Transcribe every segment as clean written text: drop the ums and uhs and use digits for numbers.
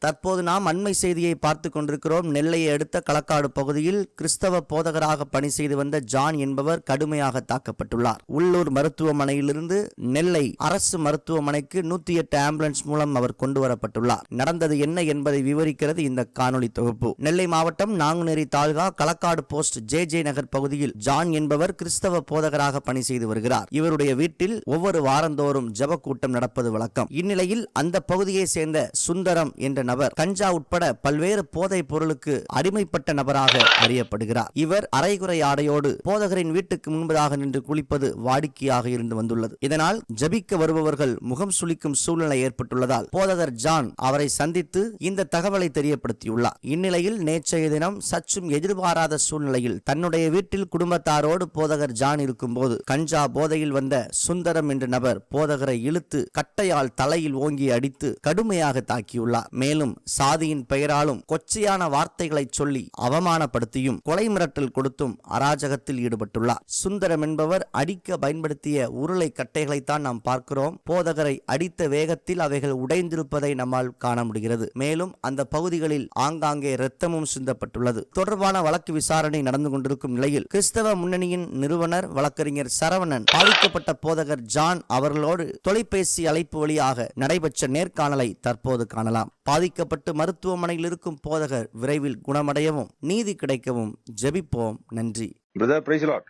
தற்போது நாம் அண்மை செய்தியை பார்த்து கொண்டிருக்கிறோம். நெல்லையை அடுத்த களக்காடு பகுதியில் கிறிஸ்தவ போதகராக பணி செய்து வந்த ஜான் என்பவர் கடுமையாக தாக்கப்பட்டுள்ளார். உள்ளூர் மருத்துவமனையிலிருந்து நெல்லை அரசு மருத்துவமனைக்கு 108 ஆம்புலன்ஸ் மூலம் அவர் கொண்டு வரப்பட்டுள்ளார். நடந்தது என்ன என்பதை விவரிக்கிறது இந்த காணொலி தொகுப்பு. நெல்லை மாவட்டம் நாங்குநேரி தாலுகா களக்காடு போஸ்ட் ஜே நகர் பகுதியில் ஜான் என்பவர் கிறிஸ்தவ போதகராக பணி செய்து வருகிறார். இவருடைய வீட்டில் ஒவ்வொரு வாரந்தோறும் ஜெப கூட்டம் நடப்பது வழக்கம். இந்நிலையில் அந்த பகுதியை சேர்ந்த சுந்தரம் என்ற நபர் கஞ்சா உட்பட பல்வேறு போதைப் பொருளுக்கு அடிமைப்பட்ட நபராக அறியப்படுகிறார். இவர் அரைகுறை ஆடையோடு போதகரின் வீட்டுக்கு முன்பதாக நின்று குளிப்பது வாடிக்கையாக இருந்து வந்துள்ளது. இதனால் ஜபிக்க வருபவர்கள் முகம் சுளிக்கும் சூழ்நிலை ஏற்பட்டுள்ளதால் போதகர் ஜான் அவரை சந்தித்து இந்த தகவலை தெரியப்படுத்தியுள்ளார். இந்நிலையில் நேற்றைய தினம் சற்றும் எதிர்பாராத சூழ்நிலையில் தன்னுடைய வீட்டில் குடும்பத்தாரோடு போதகர் ஜான் இருக்கும்போது கஞ்சா போதையில் வந்த சுந்தரம் என்ற நபர் போதகரை இழுத்து கட்டையால் தலையில் ஓங்கி அடித்து கடுமையாக தாக்கியுள்ளார். மேலும் சாதியின் பெயராலும் கொச்சையான வார்த்தைகளை சொல்லி அவமானப்படுத்தியும் கொலை மிரட்டல் கொடுத்தும் அராஜகத்தில் ஈடுபட்டுள்ளார். சுந்தரம் என்பவர் அடிக்க பயன்படுத்திய உருளை கட்டைகளைத்தான் நாம் பார்க்கிறோம். போதகரை அடித்த வேகத்தில் அவைகள் உடைந்திருப்பதை நம்மால் காண முடிகிறது. மேலும் அந்த பகுதிகளில் ஆங்காங்கே இரத்தமும் சிந்தப்பட்டுள்ளது. தொடர்பான வழக்கு விசாரணை நடந்து கொண்டிருக்கும் நிலையில் கிறிஸ்தவ முன்னணியின் நிறுவனர் வழக்கறிஞர் சரவணன் பாதிக்கப்பட்ட போதகர் ஜான் அவர்களோடு தொலைபேசி அழைப்பு வழியாக நடைபெற்ற நேர்காணலை தற்போது காணலாம். பாதிக்கப்பட்டு மருத்துவமனையில் இருக்கும் போதகர் விரைவில் குணமடையவும் நீதி கிடைக்கவும் ஜெபிப்போம். நன்றி. Brother praise Lord.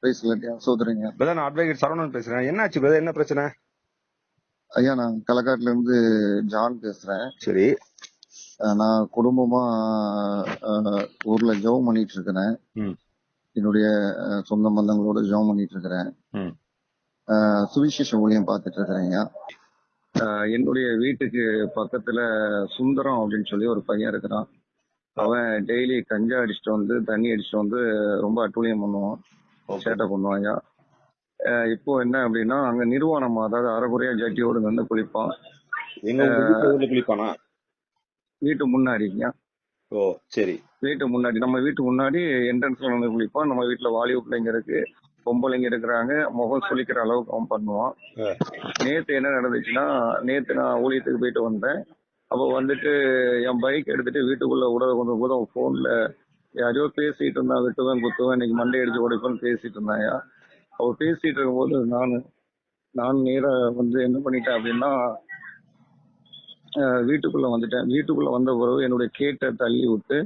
Praise Lord. சோதரங்க பிரதர், நான் அட்வொகேட் சரவணன் பேசுறேன். என்னாச்சு பிரதர், என்ன பிரச்சனை? ஐயா, நான் களக்காட்டுல இருந்து ஜான் பேசுறேன். சரி. நான் குடும்பமா ஊர்ல ஜெபம் பண்ணிட்டு இருக்கிறேன். என்னுடைய சொந்த பந்தங்களோட ஜெபம் பண்ணிட்டு இருக்கிறேன். சுவிசேஷ ஊழியம் பார்த்துட்டு இருக்கிறேன். என்னுடைய வீட்டுக்கு பக்கத்துல சுந்தரம் அப்படின்னு சொல்லி ஒரு பையன் இருக்கிறான். அவன் டெய்லி கஞ்சா அடிச்சுட்டு வந்து தண்ணி அடிச்சுட்டு வந்து ரொம்ப அட்டூழியம் பண்ணுவான், சேட்டை பண்ணுவான். இப்போ என்ன அப்படின்னா, அங்க நிர்வாணமா, அதாவது அரைக்குறையா ஜட்டியோடு வந்து குளிப்பான். குளிப்பானா? வீட்டு முன்னாடிங்க. ஓ சரி. வீட்டு முன்னாடி, நம்ம வீட்டு முன்னாடி என்ட்ரன்ஸ்ல வந்து குளிப்பான். நம்ம வீட்டுல வாலிப பிள்ளைங்க இருக்கு, பொம்பளைங்க இருக்கிறாங்க. முகம் சுளிக்கிற அளவுக்கு அவன் பண்ணுவான். நேத்து என்ன நடந்துச்சுன்னா, நேத்து நான் ஊழியத்துக்கு போயிட்டு வந்தேன். அப்போ வந்துட்டு என் பைக் எடுத்துட்டு வீட்டுக்குள்ள உடலை கொண்டு போது அவன் போன்ல யாரையோ பேசிட்டு இருந்தான். வெட்டுவேன் குத்துவேன், இன்னைக்கு மண்டை அடிச்சு உடைப்பேன்னு பேசிட்டு இருந்தாயா. அவ பேசிட்டு இருக்கும்போது நான் நேரா வந்து என்ன பண்ணிட்டேன் அப்படின்னா, வீட்டுக்குள்ள வந்துட்டேன். வீட்டுக்குள்ள வந்த பிறகு என்னுடைய கேட்டை தள்ளி விட்டு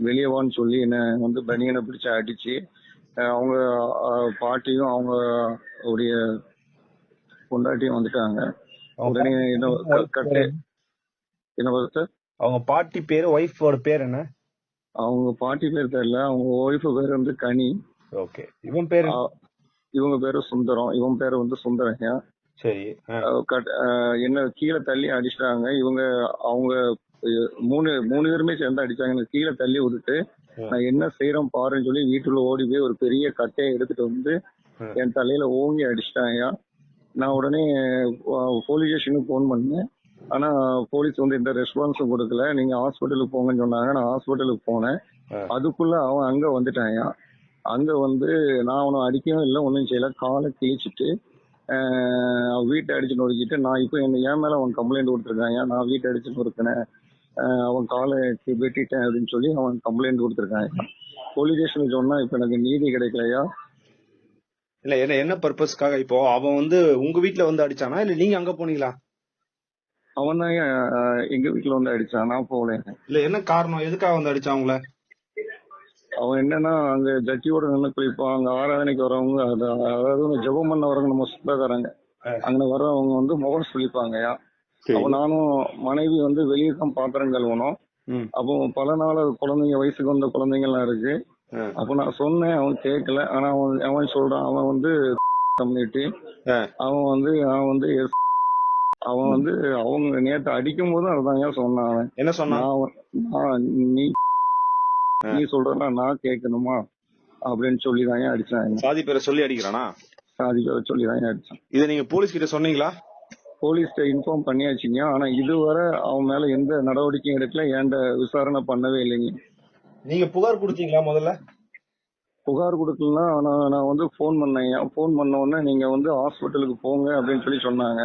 வெளியவான்னு சொல்லி என்ன வந்து பனியனை பிடிச்சு அடிச்சு, அவங்க பாட்டியும் அவங்க உடைய பொண்டாட்டியும் வந்துட்டாங்க. உடனே என்ன சார், அவங்க பாட்டி பேரு, ஒய்ஃபோட பேர் என்ன? அவங்க பாட்டி பேர் தெரியல, அவங்க ஒய்ஃப் பேர் வந்து கனி. ஓகே. இவன் பேரு? இவங்க பேரு சுந்தரம், இவன் பேரு வந்து சுந்தரங்க. சரி. என்ன கீழே தள்ளி அடிச்சிட்டாங்க. அவங்க மூணு பேருமே சேர்ந்து அடிச்சாங்க. கீழே தள்ளி விட்டுட்டு நான் என்ன செய்யறேன் பாருன்னு சொல்லி வீட்டுல ஓடி போய் ஒரு பெரிய கட்டையை எடுத்துட்டு வந்து என் தலையில ஓங்கி அடிச்சிட்டாங்க. நான் உடனே போலீஸ் ஸ்டேஷனுக்கு போன் பண்ணேன். ஆனா போலீஸ் வந்து எந்த ரெஸ்பான்ஸும் கொடுக்கல. நீங்க ஹாஸ்பிட்டலுக்கு போங்கன்னு சொன்னாங்க. நான் ஹாஸ்பிட்டலுக்கு போனேன். அதுக்குள்ள அவன் அங்க வந்துட்டாங்க. அங்க வந்து நான் அவனை அடிக்கவும் இல்லை, ஒன்றும் செய்யல. காலை கிழிச்சிட்டு வீட்டை அடிச்சு நொறுக்கிட்டு, நான் இப்போ என் மேல அவன் கம்ப்ளைண்ட் கொடுத்துருக்காங்க. நான் வீட்டை அடிச்சு நொறுக்கினேன், அவன் காலை வெட்டிட்டேன் அப்படின்னு சொல்லி அவன் கம்ப்ளைண்ட் கொடுத்துருக்காங்க. போலீஸ் ஸ்டேஷனுக்கு சொன்னா இப்ப எனக்கு நீதி கிடைக்கலையா? இல்ல, என்ன பர்பஸ்க்காக இப்போ அவன் வந்து உங்க வீட்டுல வந்து அடிச்சானா இல்ல நீங்க அங்க போனீங்களா? அவன் தான் எங்க வீட்டுல வந்து அடிச்சான், நான் போகல. இல்ல, என்ன காரணம், எதுக்காக வந்து அடிச்சான் உங்களை? அவன் என்னன்னா, அங்க ஜட்ஜியோட நின்று குளிப்பான். அங்க ஆராதனைக்கு வரவங்க, அதாவது ஜெபம் பண்ண வரவங்க, நம்ம சொந்தக்காரங்க அங்க வர்றவங்க வந்து முகம் சுளிப்பாங்க. அப்ப நானும் மனைவி வந்து வெளியே தான் பாத்திரம் கழுவணும். அப்போ பல நாள் குழந்தைங்க, வயசுக்கு வந்த குழந்தைங்க எல்லாம் இருக்கு. அப்ப நான் சொன்னேன், அவன் கேட்கல. ஆனா அவன் சொல்றான், அவன் வந்து கம்யூனிட்டி, அவன் வந்து அவங்க நேற்று அடிக்கும் போது அதுதாங்க சொன்னான். அவன் என்ன சொன்னான்? நீ சொல்றா நான் கேட்கணுமா அப்படின்னு சொல்லிதாங்க அடிச்சாங்க. சாதி பேரை சொல்லி அடிக்கிறானா? சாதி பேரை சொல்லிதாங்க அடிச்சான். இதை நீங்க போலீஸ் கிட்ட சொன்னீங்களா? போலீஸ்ட இன்ஃபார்ம் பண்ணியாச்சுங்க. ஆனா இதுவரை அவன் மேல எந்த நடவடிக்கையும் எடுக்கல, ஏண்ட விசாரணை பண்ணவே இல்லைங்க. நீங்க புகார் கொடுத்தீங்களா? முதல்ல புகார் கொடுக்கலன்னா நான் வந்து போன் பண்ணேன். போன் பண்ண உடனே நீங்க வந்து ஹாஸ்பிட்டலுக்கு போங்க அப்படின்னு சொல்லி சொன்னாங்க.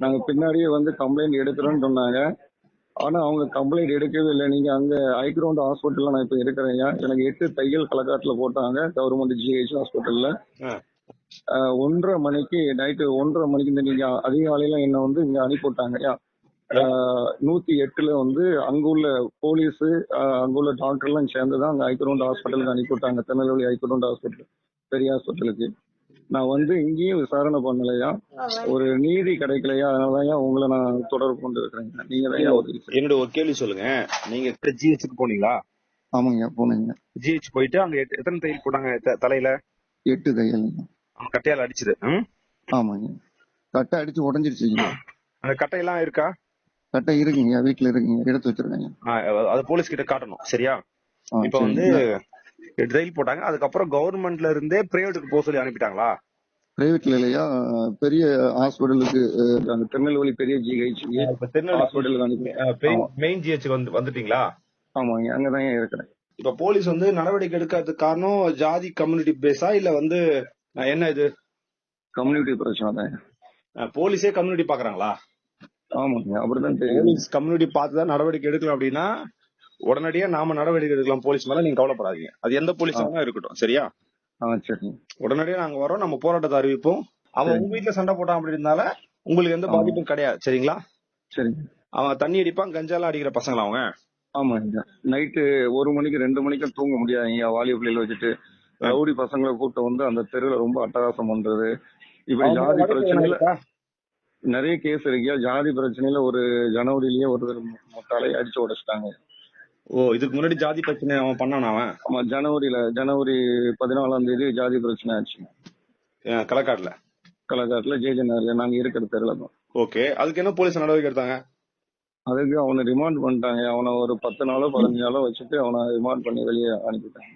நாங்க பின்னாடியே வந்து கம்ப்ளைண்ட் எடுக்கிறோம்னு சொன்னாங்க. ஆனா அவங்க கம்ப்ளைண்ட் எடுக்கவே இல்லை. நீங்க அங்க ஹைகிரவுண்ட் ஹாஸ்பிட்டல்ல நான் இப்ப இருக்கிறேன். எனக்கு 8 தையல் களக்காட்டுல போட்டாங்க கவர்மெண்ட் ஜிஹெச் ஹாஸ்பிட்டல்ல. ஆ. 1:30 மணிக்கு நைட்டு 1:30 மணிக்கு இந்த நீங்க அதிகாலையில என்ன வந்து இங்க அனுப்பிவிட்டாங்க. 108ல வந்து அங்குள்ள போலீஸ் அங்குள்ள டாக்டர் எல்லாம் சேர்ந்துதான் அங்க ஹைகிரவுண்ட் ஹாஸ்பிட்டலுக்கு அனுப்பிவிட்டாங்க. திருநெல்வேலி ஹைகிரவுண்ட் ஹாஸ்பிட்டல் பெரிய ஹாஸ்பிட்டலுக்கு. நான் வந்து இங்கேயும் விசாரணை பண்ணலையா, ஒரு நீதி கிடைக்கலையா, அதனாலதான் உங்களை நான் தொடர்பு கொண்டு இருக்கிறேங்க. நீங்க தான் என்னோட ஒரு கேள்வி சொல்லுங்க. நீங்க ஜிஹெச்சுக்கு போனீங்களா? ஆமாங்க போனீங்க. ஜிஹெச் போயிட்டு அங்க எத்தனை தையல் போட்டாங்க தலையில? 8 தையலுங்க. கட்டையால அடிச்சது. ஆமாங்க. கட்டை அடிச்சு உடஞ்சிருச்சுங்க. அந்த கட்டையெல்லாம் இருக்கா? கட்டை இருக்குங்க, வீட்டுல இருக்குங்க, எடுத்து வச்சிருக்கேங்க. அது போலீஸ் கிட்ட காட்டணும். சரியா? இப்ப வந்து 8 தையல் போட்டாங்க. அதுக்கப்புறம் கவர்மெண்ட்ல இருந்தே பிரைவேட்டுக்கு போக சொல்லி அனுப்பிட்டாங்களா? பிரைவேட்ல இல்லையா, பெரிய ஹாஸ்பிட்டலுக்கு, அந்த திருநெல்வேலி பெரிய ஜிஹெச் ஹாஸ்பிட்டலுக்கு அனுப்பி. மெயின் ஜிஹெச்சுக்கு வந்துட்டீங்களா? ஆமாங்க, அங்கதான் இருக்கிறேன். இப்ப போலீஸ் வந்து நடவடிக்கை எடுக்கிறதுக்கு காரணம் ஜாதி கம்யூனிட்டி பேஸா இல்ல வந்து என்ன இது? கம்யூனிட்டி பிரச்சனை தான். போலீஸே கம்யூனிட்டி பாக்குறாங்களா? ஆமாங்க, அப்படிதான் தெரியும். போலீஸ் கம்யூனிட்டி பார்த்துதான் நடவடிக்கை எடுக்கலாம் அப்படின்னா உடனடியா நாம நடவடிக்கை எடுக்கலாம். போலீஸ் மேல நீங்க கவலைப்படாதீங்க. அது எந்த போலீஸா இருக்கட்டும். சரியா? சரி. உடனடியா நாங்க வரோம். நம்ம போராட்டத்தை அறிவிப்போம். அவன் உங்க வீட்டுல சண்டை போட்டான் அப்படின்னால உங்களுக்கு எந்த பாதிப்பும் கிடையாது. சரிங்களா? சரி. அவன் தண்ணி அடிப்பான், கஞ்சாலாம் அடிக்கிற பசங்களா அவங்க? ஆமாங்க. நைட்டு 1 மணிக்கு 2 மணிக்கு தூங்க முடியாதுங்க. வாலிப பிள்ளைகளை வச்சுட்டு ரவுடி பசங்களை கூப்பிட்டு வந்து அந்த தெருவுல ரொம்ப அட்டகாசம் பண்றது. இப்படி ஜாதி பிரச்சனையில நிறைய கேஸ் இருக்கு. ஜாதி பிரச்சனையில ஒரு ஜனவரியிலேயே ஒரு தலையை அடிச்சு உடைச்சிட்டாங்க. ஓ, இதுக்கு முன்னாடி ஜாதி பிரச்சனை அவன் பண்ணானா? அவன் ஆமா, ஜனவரி 14ஆம் தேதி ஜாதி பிரச்சனை ஆச்சு களக்காட்டுல ஜேஜே நகர்ல நாங்க இருக்கிற தெருல தான். ஓகே, அதுக்கு என்ன போலீஸ் நடவடிக்கை எடுத்தாங்க? அதுக்கு அவனை ரிமாண்ட் பண்ணிட்டாங்க. அவனை ஒரு 10 நாளோ 15 நாளோ வச்சுட்டு அவனை ரிமாண்ட் பண்ணி வெளியே அனுப்பிட்டாங்க.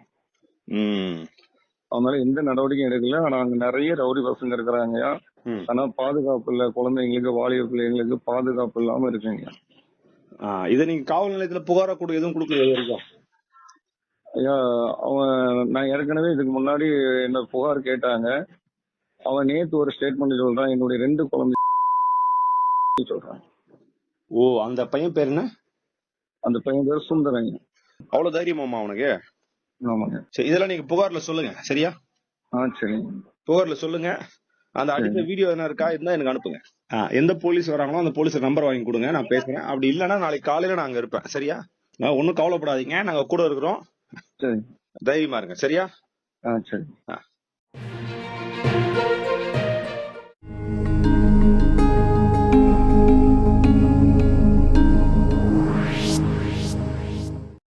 அவனால எந்த நடவடிக்கையும் எடுக்கல. ஆனா அங்க நிறைய ரவுடி பசங்க இருக்கிறாங்க. ஆனா பாதுகாப்பு இல்ல, குழந்தைங்களுக்கு வாலிப பிள்ளைங்களுக்கு பாதுகாப்பு இல்லாம இருக்குங்க. இதை நீங்க காவல் நிலையத்துல புகார கூட எதுவும் கொடுக்கல? ஐயா, நான் ஏற்கனவே இதுக்கு முன்னாடி என்ன புகார் கேட்டாங்க. அவன் நேத்து ஒரு ஸ்டேட்மெண்ட் சொல்றான், என்னுடைய 2 குழந்தை சொல்றான். ஓ, அந்த பையன் பேர் என்ன? அந்த பையன் பேர் சுந்தரங்க. அவ்வளவு தைரியமாமா அவனுக்கு? ஆமாங்க. சரி, இதெல்லாம் நீங்க புகார்ல சொல்லுங்க. சரியா? சரி. புகார்ல சொல்லுங்க. அந்த அடித்த வீடியோ என்ன இருக்கா இருந்தா எனக்கு அனுப்புங்க. எந்த போலீஸ் வராங்களோ அந்த போலீஸ் நம்பர் வாங்கி கொடுங்க, நான் பேசுறேன். அப்படி இல்லைன்னா நாளைக்கு காலையில நாங்க இருப்பேன். சரியா? ஒன்னும் கவலைப்படாதீங்க, நாங்க கூட இருக்கிறோம். சரி, தைரியமா இருங்க. சரியா? சரி.